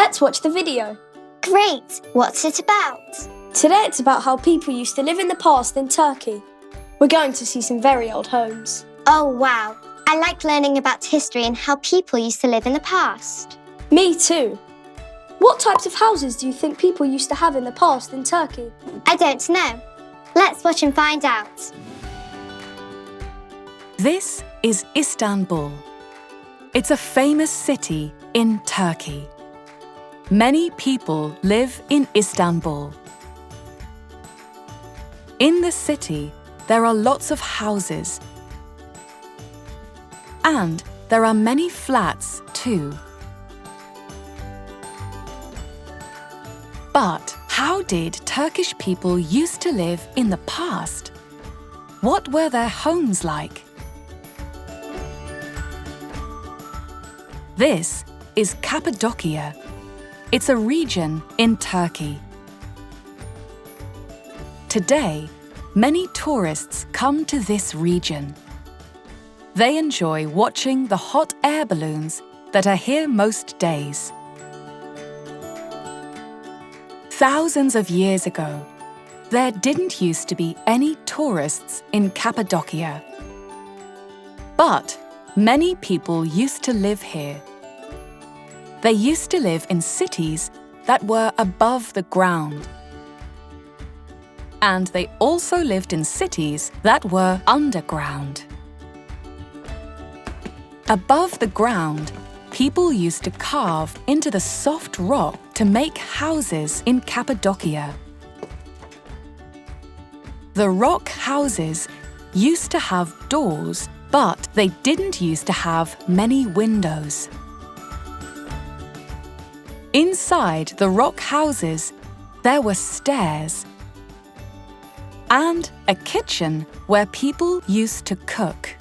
Let's watch the video. Great! What's it about? Today it's about how people used to live in the past in Turkey. We're going to see some very old homes. Oh, wow. I like learning about history and how people used to live in the past. Me too. What types of houses do you think people used to have in the past in Turkey? I don't know. Let's watch and find out. This is Istanbul. It's a famous city in Turkey. Many people live in Istanbul. In the city, there are lots of houses. And there are many flats too. But how did Turkish people used to live in the past? What were their homes like? This is Cappadocia. It's a region in Turkey. Today, many tourists come to this region. They enjoy watching the hot air balloons that are here most days. Thousands of years ago, there didn't used to be any tourists in Cappadocia. But many people used to live here. They used to live in cities that were above the ground. And they also lived in cities that were underground. Above the ground, people used to carve into the soft rock to make houses in Cappadocia. The rock houses used to have doors, but they didn't used to have many windows. Inside the rock houses, there were stairs and a kitchen where people used to cook.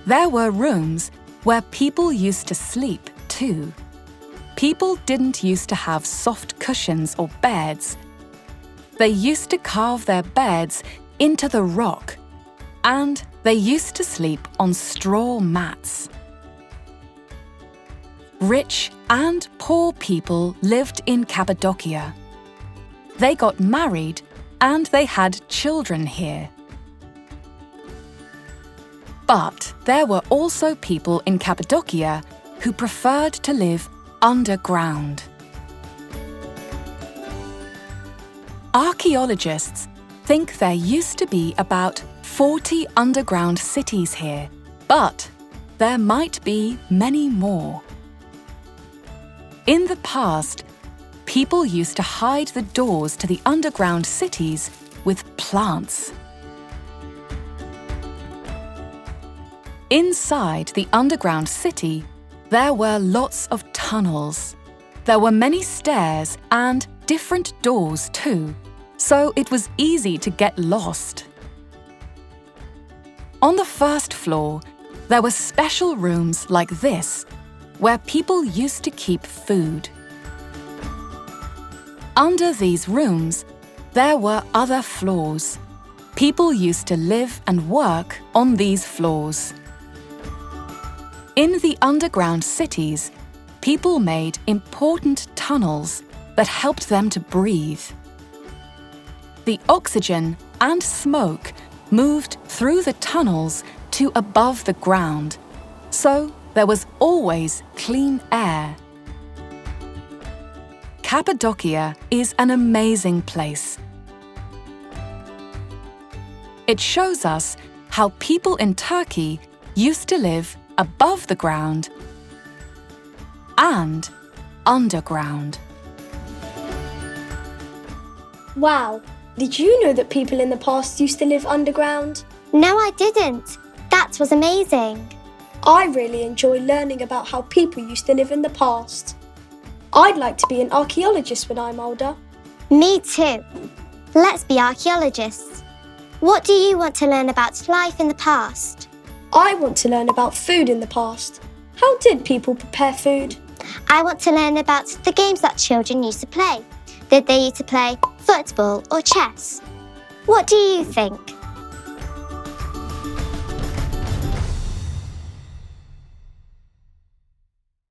There were rooms where people used to sleep too. People didn't used to have soft cushions or beds. They used to carve their beds into the rock, and they used to sleep on straw mats. Rich and poor people lived in Cappadocia. They got married and they had children here. But there were also people in Cappadocia who preferred to live underground. Archaeologists think there used to be about 40 underground cities here, but there might be many more. In the past, people used to hide the doors to the underground cities with plants. Inside the underground city, there were lots of tunnels. There were many stairs and different doors too, so it was easy to get lost. On the first floor, there were special rooms like this, where people used to keep food. Under these rooms, there were other floors. People used to live and work on these floors. In the underground cities, people made important tunnels that helped them to breathe. The oxygen and smoke moved through the tunnels to above the ground, so there was always clean air. Cappadocia is an amazing place. It shows us how people in Turkey used to live above the ground and underground. Wow, did you know that people in the past used to live underground? No, I didn't. That was amazing. I really enjoy learning about how people used to live in the past. I'd like to be an archaeologist when I'm older. Me too. Let's be archaeologists. What do you want to learn about life in the past? I want to learn about food in the past. How did people prepare food? I want to learn about the games that children used to play. Did they used to play football or chess? What do you think?